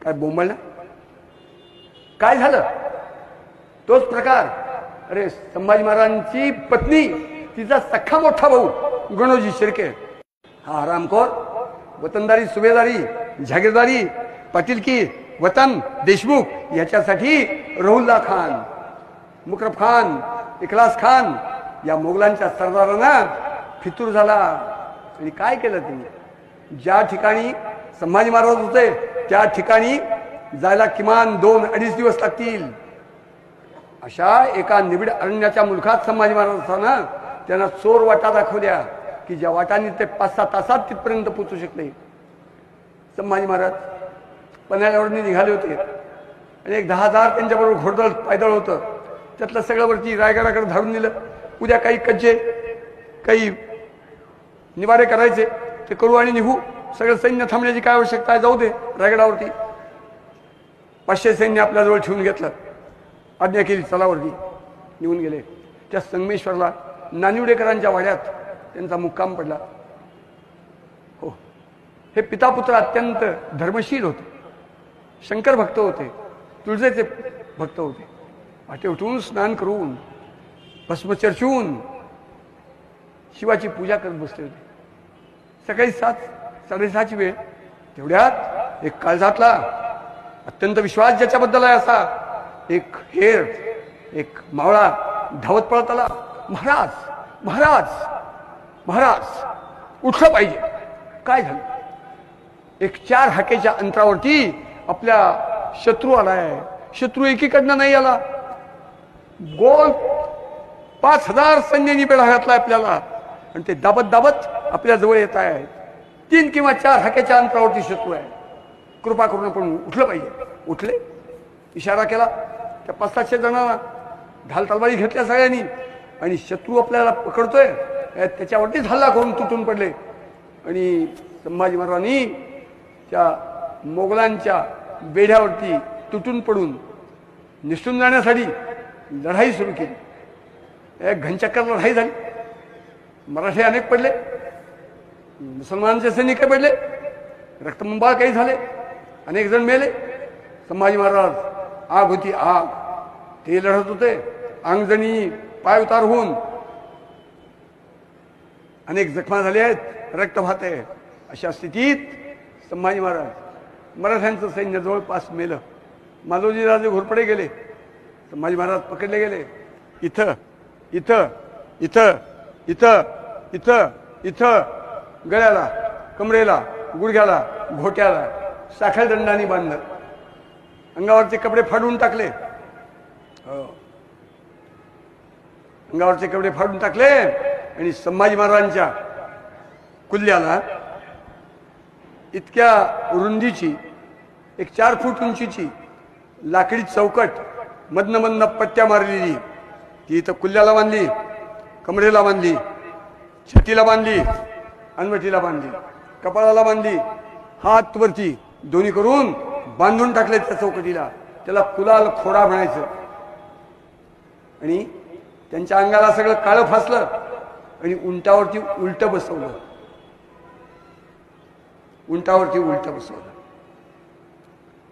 काय बोंबलणं? काय झालं? तोच प्रकार. अरे संभाजी महाराजांची पत्नी, तिचा सख्खा मोठा भाऊ गणोजी शिर्के, हा हरामखोर वतनदारी, सुभेदारी, जागीरदारी, पाटीलकी, वतन, देशमुख याच्यासाठी रहुल्ला खान, मुकरब खान, इखलास खान या मोगलांच्या सरदारांना फितूर झाला. आणि काय केलं त्यांनी? ज्या ठिकाणी संभाजी महाराज होते त्या ठिकाणी जायला किमान 2-2.5 दिवस लागतील. अशा एका निबिड अरण्याच्या मुलखात संभाजी महाराज असताना त्यांना चोर वाटा दाखवल्या की ज्या वाटांनी ते 5-6 तासात तिथपर्यंत पोहोचू शकले. संभाजी महाराज पन्हाळ्यावरती निघाले होते आणि एक 10,000 त्यांच्याबरोबर घोडदळ पायदळ होतं. त्यातलं सगळं वरती रायगडाकडे धाडून दिलं. उद्या काही कच्चे काही निवारे करायचे ते करू आणि निघू. सगळं सैन्य थांबण्याची काय आवश्यकता आहे, जाऊ दे रायगडावरती. 500 सैन्य आपल्याजवळ ठेवून घेतलं, आज्ञा केली, चलावरती निघून गेले. त्या संगमेश्वरला नानिवडेकरांच्या वाड्यात त्यांचा मुक्काम पडला. हो, हे पितापुत्र अत्यंत धर्मशील होते, शंकर भक्त होते, तुळजेचे भक्त होते. पहाटे उठून स्नान करून भस्म चर्चून शिवाची पूजा करत बसले होते. सकाळी 7-6:30ची वेळ. तेवढ्यात एक काळजातला अत्यंत विश्वास ज्याच्याबद्दल आहे असा एक हेर, एक मावळा धावत पळत आला. महाराज महाराज महाराज, उठलं पाहिजे. काय झालं? एक 4 हाकेच्या अंतरावरती आपल्या शत्रू आलाय. शत्रू एकीकडनं नाही आला, गोल 5,000 सैन्यांनी बेढा घातलाय आपल्याला आणि ते दाबत दाबत आपल्या जवळ येत आहे. 3 किंवा 4 हाकेच्या अंतरावरती शत्रू आहे. कृपा करून आपण उठलं पाहिजे. उठले, इशारा केला. त्या 500-700 जणांना ढाल तलवारी घेतल्या सगळ्यांनी आणि शत्रू आपल्याला पकडतोय त्याच्यावरतीच हल्ला करून तुटून पडले. आणि संभाजी महाराजांनी त्या मोगलांच्या बेढ्यावरती तुटून पडून निसटून जाण्यासाठी लढाई सुरू केली. एक घनचक्कर लढाई झाली. मराठी अनेक पडले, मुसलमानांचे सैनिक पडले, रक्तबंबाळ काही झाले, अनेक जण मेले. संभाजी महाराज, आग होती आग, ते लढत होते. अंगजणी पाय उतार होऊन अनेक जखमा झाल्या आहेत, रक्त वाहते. अशा स्थितीत संभाजी महाराज, मराठ्यांचं सैन्य जवळपास मेलं. मालोजी राजे घोरपडे गेले, संभाजी महाराज पकडले गेले. इथं इथं इथं इथं इथं इथं गळ्याला, कमरेला, गुडघ्याला, घोट्याला साखळ दंडाने बांधलं. अंगावरचे कपडे फाडून टाकले. अंगावरचे कपडे फाडून टाकले आणि संभाजी महाराजांच्या कुल्ल्याला इतक्या रुंदीची, एक 4 फूट उंचीची लाकडी चौकट मधनं पट्ट्या मारलेली ती इथं कुल्ल्याला बांधली, कमरेला बांधली, छातीला बांधली, अनवटीला बांधली, कपाळाला बांधली, हात वरती दोन्ही करून बांधून टाकले त्या चौकटीला. त्याला कुलाल खोडा म्हणायचं. आणि त्यांच्या अंगाला सगळं काळं फासलं आणि उंटावरती उलट बसवलं. उंटावरती उलट बसवलं.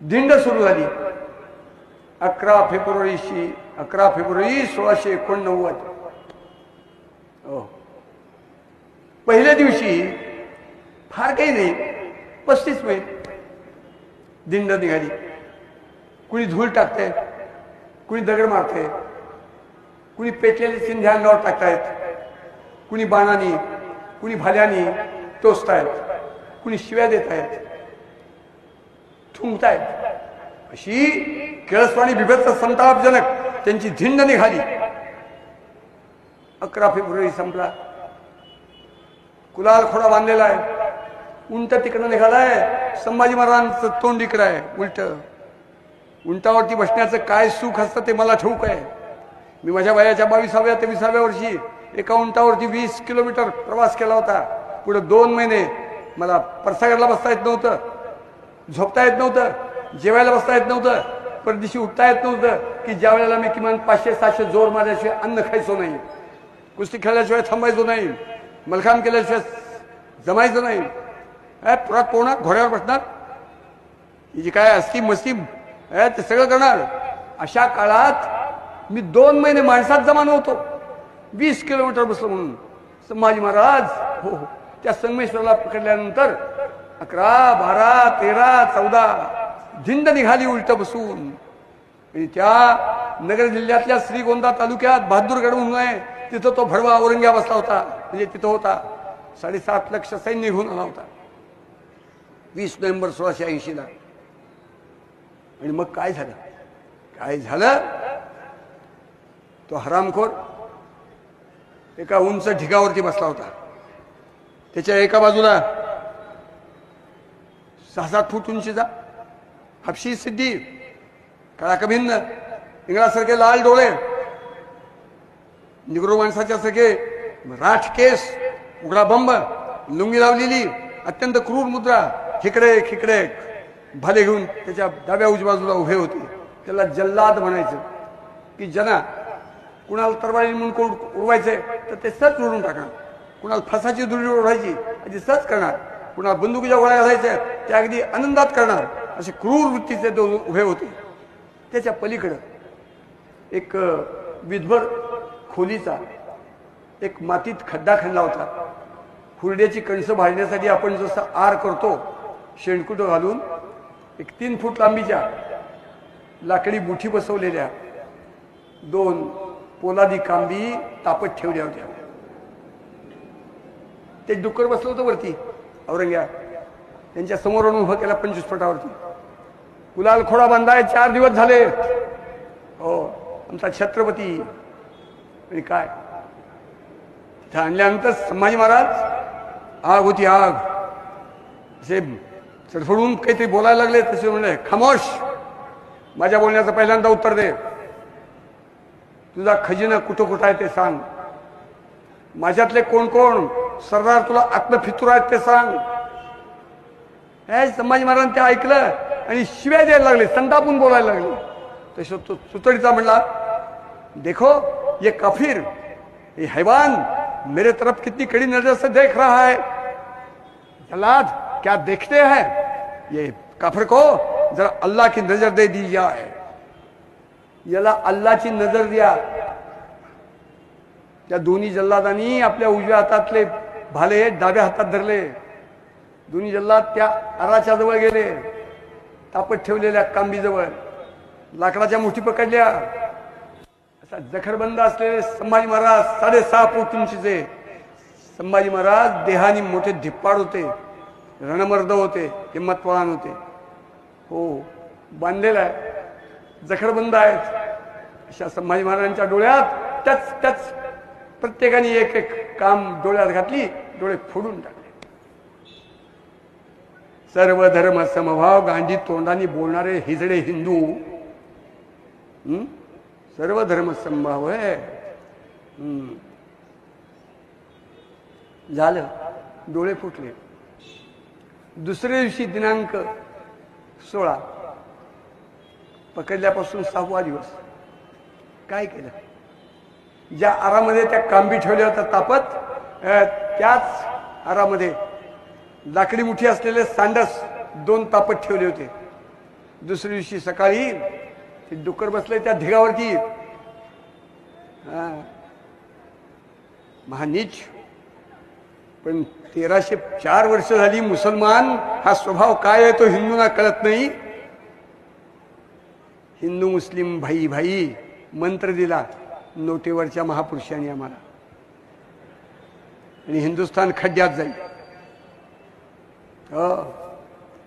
दिंड सुरू झाली. 11 फेब्रुवारी 1689. पहिल्या दिवशी फार काही नाही, 35 मैल दिंड निघाली. कुणी धूळ टाकते, कुणी दगड मारते, कुणी पेटलेले चिंध्या अंगावर टाकतायत, कुणी बाणानी, कुणी भाल्यानी टोचतायत, कुणी शिव्या देत आहेत, थुंकतायत. अशी केळसवाणी बिभत्स संतापजनक त्यांची धिंड निघाली. 11 फेब्रुवारी संपला. कुलाल खोडा बांधलेला आहे. उंट तिकडं निघालाय. संभाजी महाराजांचं तोंड इकडं आहे उलट. उंटावरती बसण्याचं काय सुख असतं ते मला ठाऊक आहे. मी माझ्या वयाच्या 22व्या ते 20व्या वर्षी एका उंटावरती 20 किलोमीटर प्रवास केला होता. पुढे 2 महिने मला परसागरला बसता येत नव्हतं, झोपता येत नव्हतं, जेवायला बसता येत नव्हतं, परदिशी उठता येत नव्हतं की ज्या वेळेला मी किमान 500-700 जोर मारल्याशिवाय अन्न खायचो नाही, कुस्ती खेळल्याशिवाय थांबायचो नाही, मलखाम केल्याशिवाय जमायचं नाही. पुरात पोहणार, घोड्यावर बसणार, ही जी काय असती मस्ती ते सगळं करणार. अशा काळात मी 2 महिने माणसात जमा नव्हतो. 20 किलोमीटर बसलो म्हणून संभाजी महाराज हो त्या संगमेश्वरला पकडल्यानंतर 11, 12, 13, 14 धिंड निघाली उलट बसून. त्या नगर जिल्ह्यातल्या श्रीगोंदा तालुक्यात बहादूरगड म्हणून आहे, तिथं तो भडवा औरंग्या बसला होता. म्हणजे तिथं होता 7.5 लक्ष सैन्य निघून आला होता 20 नोव्हेंबर 1680ला. आणि मग काय झालं तो हरामखोर एका उंच ढिगावरती बसला होता. त्याच्या एका बाजूला 6-7 फूट उंचीचा हपशी सिद्धी, काळा कभिन्न, इंगळासारखे लाल डोळे, निग्रो माणसाच्या सारखे राठ केस, उघडा बंब, लुंगी लावलेली, अत्यंत क्रूर मुद्रा, खिकडे भाले घेऊन त्याच्या डाव्या उजव्या बाजूला उभे होते. त्याला जल्लाद म्हणायचं की जना कुणाला तरवारी म्हणून कोण उडवायचंय तर ते सहज उडून टाकणार, कुणाला फासाची दुरी ओढायची अगदी सहज करणार, कुणाला बंदुकीच्या गोळ्या घालायच्या त्या अगदी आनंदात करणार, असे क्रूर वृत्तीचे ते उभे होते. त्याच्या पलीकडं एक विधभर खोलीचा एक मातीत खड्डा खणला होता. हुरड्याची कणसं भाजण्यासाठी आपण जसं आर करतो शेणकुटं घालून, एक 3 फूट लांबीच्या लाकडी मुठी बसवलेल्या 2 पोलादी कांबी तापत ठेवल्या होत्या. ते डुक्कर बसलं होतं वरती औरंग्या, त्यांच्या समोर उभं केला 25 फुटावरती. गुलाल खोडा बांधाय 4 दिवस झाले. हो आमचा छत्रपती. आणि काय तिथं आणल्यानंतर संभाजी महाराज आग होती आग, असे चडफडून काहीतरी बोलायला लागले. तसे म्हणले खामोश, माझ्या बोलण्याचं पहिल्यांदा उत्तर दे. तुझा खजिना कुठं आहे ते सांग. माझ्यातले कोण कोण सरदार तुला आत्मफितूर आहेत ते सांग. हे संभाजी महाराज ते ऐकलं आणि शिव्या द्यायला लागले, संतापून बोलायला लागले. तसं तो सुतळीचा म्हणला देखो ये काफिर, ये हैवान मेरे तरफ कितनी कड़ी नजर से देख रहा है. जल्लाद क्या देखते हैं, ये काफिर को जरा अल्लाह की नजर दे दी जाए. याला अल्लाची नजर द्या. त्या दोन्ही जल्लादांनी आपल्या उजव्या हातातले भाले डाव्या हातात धरले. दोन्ही जल्लाद त्या आराच्या जवळ गेले, तापत ठेवलेल्या कांबीजवळ लाकडाच्या मुठी पकडल्या. असा जखरबंद असलेले संभाजी महाराज 6.5 फूट उंचीचे. संभाजी महाराज देहानी मोठे धिप्पाड होते, रणमर्द होते, हिम्मतवान होते. हो बांधलेला आहे, जखरबंद आहेत. अशा संभाजी महाराजांच्या डोळ्यात टच प्रत्येकाने एक काम डोळ्यात घातली, डोळे फोडून टाकले. सर्व धर्म समभाव गांधी तोंडाने बोलणारे हिजडे हिंदू. सर्व धर्म समभाव आहे. झालं, डोळे फुटले. दुसऱ्या दिवशी दिनांक 16 पकडल्यापासून 6वा दिवस काय केलं. ज्या आरामध्ये त्या कांबी ठेवल्या होत्या तापत, त्याच आरामध्ये लाकडी मुठी असलेले सांडस 2 तापत ठेवले होते. दुसऱ्या दिवशी सकाळी ते डुक्कर बसले त्या ढिगावरती. महानीच. पण 1304 वर्ष झाली मुसलमान हा स्वभाव काय आहे तो हिंदूंना कळत नाही. हिंदू मुस्लिम भाई भाई मंत्र दिला नोटेवरच्या महापुरुषांनी आम्हाला, आणि हिंदुस्थान खड्ड्यात जाईल.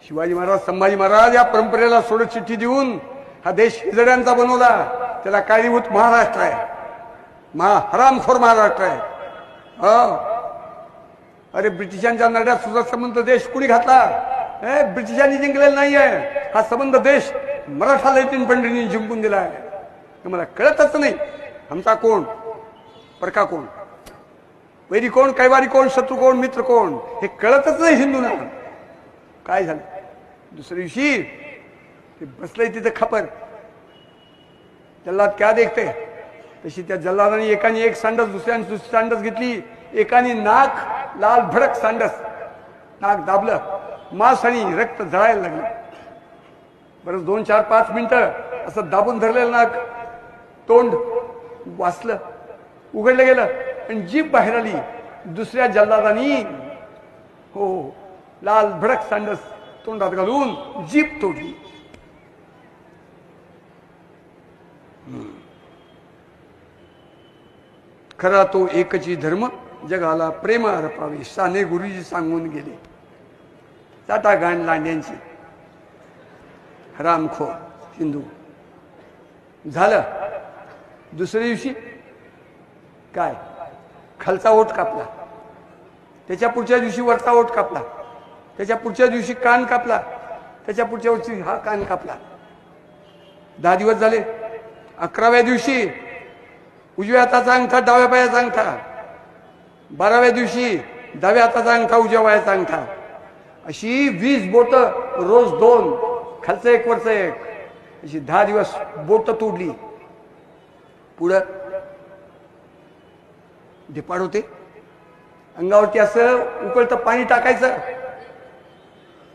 शिवाजी महाराज संभाजी महाराज या परंपरेला सोडत चिठ्ठी देऊन हा देश हिजड्यांचा बनवला. त्याला कारणीभूत महाराष्ट्र आहे, हरामखोर महाराष्ट्र आहे. अरे ब्रिटिशांच्या नड्यात सुद्धा संबंध देश कुणी घातला. ब्रिटिशांनी जिंकलेला नाहीये हा संबंध देश. मराठा लैटिन पंडितांनी जिंकून दिला आहे. मला कळतच नाही आमचा कोण परका कोण, वैरी कोण, कैवारी कोण, शत्रू कोण, मित्र कोण हे कळतच नाही हिंदूंना. काय झालं दुसऱ्या दिवशी ते बसलंय तिथं खपर. जल्लाद क्या देखते. तशी त्या जल्लादाने एकाने एक सांडस दुसऱ्याने दुसरी सांडस घेतली. एकाने नाक लाल भडक सांडस, नाक दाबलं, मांस आणि रक्त जळायला लागलं. बरं 2, 4, 5 मिनिटं असं दाबून धरलेलं नाक, तोंड वाचलं, उघडलं गेलं आणि जीभ बाहेर आली. दुसऱ्या जल्लादानी हो लाल भडक सांडस तोंडात घालून जीभ तोडली. खरा तो एकची धर्म जगाला प्रेम अर्पावे, साने गुरुजी सांगून गेले. टाटा गाण लांड्यांची हरामखोर हिंदू. झालं. दुसऱ्या दिवशी काय, खालचा ओठ कापला, त्याच्या पुढच्या दिवशी वरचा ओठ कापला, त्याच्या पुढच्या दिवशी कान कापला, त्याच्या पुढच्या दिवशी हा कान कापला. 10 दिवस झाले. 11व्या दिवशी उजव्या हाताचा अंगठा डाव्या पायाचा अंगठा, 12व्या दिवशी डाव्या हाताचा अंगठा उजव्या पायाचा अंगठा, अशी 20 बोट, रोज 2, खालचं 1 वरचं 1, अशी 10 दिवस बोट तोडली. पुढं ढिपाड होते. अंगावरती असं उकळतं पाणी टाकायचं.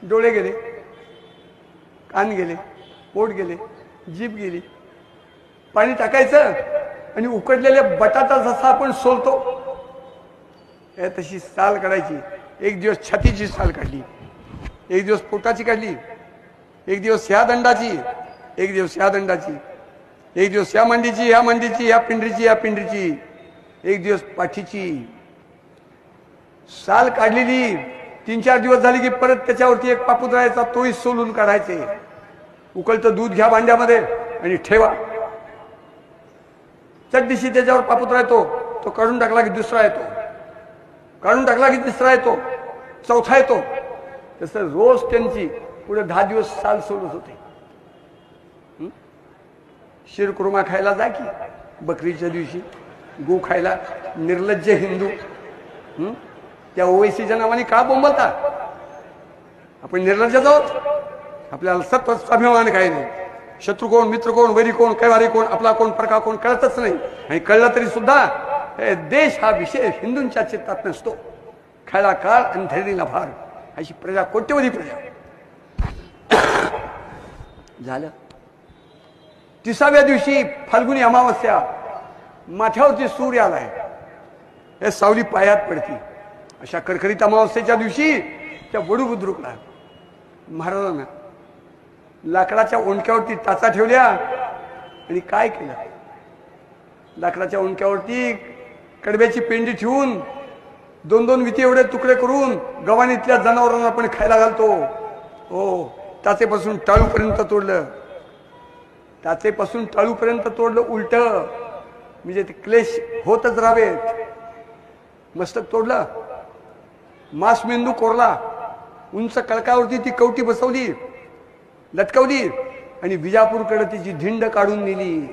डोळे गेले, कान गेले, पोट गेले, जीभ गेली. पाणी टाकायचं आणि उकडलेल्या बटाटा जसा आपण सोलतो तशी साल काढायची. एक दिवस छातीची साल काढली, एक दिवस पोटाची काढली, एक दिवस ह्या दंडाची, एक दिवस ह्या दंडाची, एक दिवस ह्या मांडीची, ह्या मांडीची, ह्या पिंडरीची, ह्या पिंडरीची, एक दिवस पाठीची. साल काढलेली 3-4 दिवस झाली की परत त्याच्यावरती एक पापूद राहायचा, तोही सोलून काढायचे. उकळतं दूध घ्या भांड्यामध्ये आणि ठेवा. चटदिशी त्याच्यावर पापूद राहतो, तो काढून टाकला की दुसरा येतो, काढून टाकला की तिसरा येतो, चौथा येतो. तसं रोज त्यांची पुढे 10 दिवस साल सोलत होते. शिरकुर्मा खायला जा की बकरीच्या दिवशी, गो खायला. निर्लज्ज हिंदू. त्या ओवैसीच्या नावाने का बोंबलता? आपण निर्लज्ज आहोत. आपल्याला सतत अभिमान काही नाही. शत्रू कोण, मित्र कोण, वैरी कोण, कैवारी कोण, आपला कोण, परका कोण कळतच नाही. आणि कळलं तरी सुद्धा देश हा विषय हिंदूंच्या चित्तात नसतो. खायला काळ आणि धरणीला भार, अशी प्रजा, कोट्यवधी प्रजा. झालं. 30व्या दिवशी फाल्गुनी अमावस्या, माथ्यावरती सूर्य आलाय, हे सावली पायात पडती. अशा करकरीत अमावस्येच्या दिवशी त्या वडू बुद्रुकला महाराजांना लाकडाच्या ओंडक्यावरती टाचा ठेवल्या आणि काय केलं? लाकडाच्या ओंडक्यावरती कडब्याची पेंडी ठेवून 2-2 विती एवढे तुकडे करून गव्हाणीतल्या जनावरांना आपण खायला घालतो. हो, टाचेपासून टाळूपर्यंत तोडलं, टाचेपासून टाळूपर्यंत तोडलं उलट, म्हणजे ते क्लेश होतच राहावेत. मस्तक तोडलं, मांस मेंदू कोरला, उंच कळकावरती ती कवटी बसवली, लटकवली आणि विजापूरकडे तिची धिंड काढून नेली.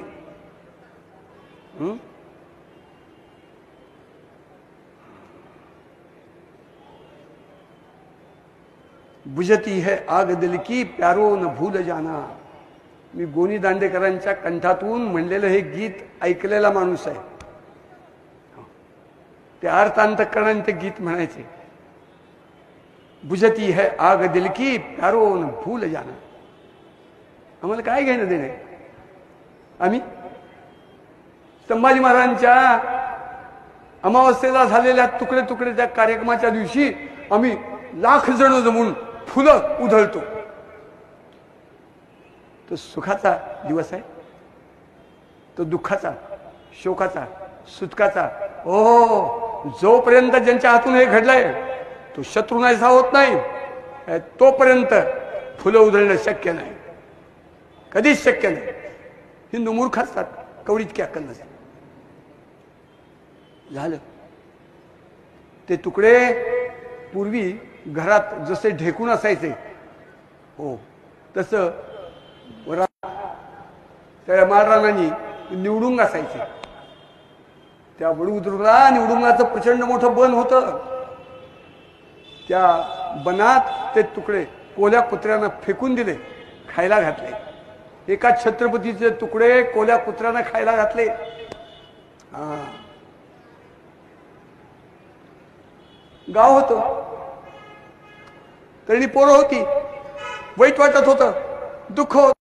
बुझती है आग दिल की प्यारो न भूल जाना. मी गोनी दांडेकरांच्या कंठातून म्हणलेलं हे गीत ऐकलेला माणूस आहे. ते अर्थांतकरण ते गीत म्हणायचे. बुझती है आग दिल की प्यारो न भूल जाना. आम्हाला काय घेणं देणं? आम्ही संभाजी महाराजांच्या अमावस्येला झालेल्या तुकडे तुकडे त्या कार्यक्रमाच्या दिवशी आम्ही लाख जण जमून फुलं उधळतो. तो सुखाचा दिवस आहे, तो दुःखाचा, शोकाचा, सुटकाचा. ओ, जोपर्यंत ज्यांच्या हातून हे घडलंय तो शत्रू नाहीसा होत नाही, तोपर्यंत फुलं उधळणं शक्य नाही, कधीच शक्य नाही. हिंदू मूर्ख असतात, कवडीत की अक्कल नसते. झालं. ते तुकडे पूर्वी घरात जसे ढेकून असायचे, हो तसं त्या महाराजांनी निवडूंग असायचे. त्या वडूद्रुला निवडुंगाचं प्रचंड मोठं बन होतं. त्या बनात ते तुकडे कोल्या कुत्र्यांना फेकून दिले, खायला घातले. एका छत्रपतीचे तुकडे कोल्या कुत्र्यांना खायला घातले. गाव होतं, तरी पोरं होती, वाईट वाटत होतं. दुःख होत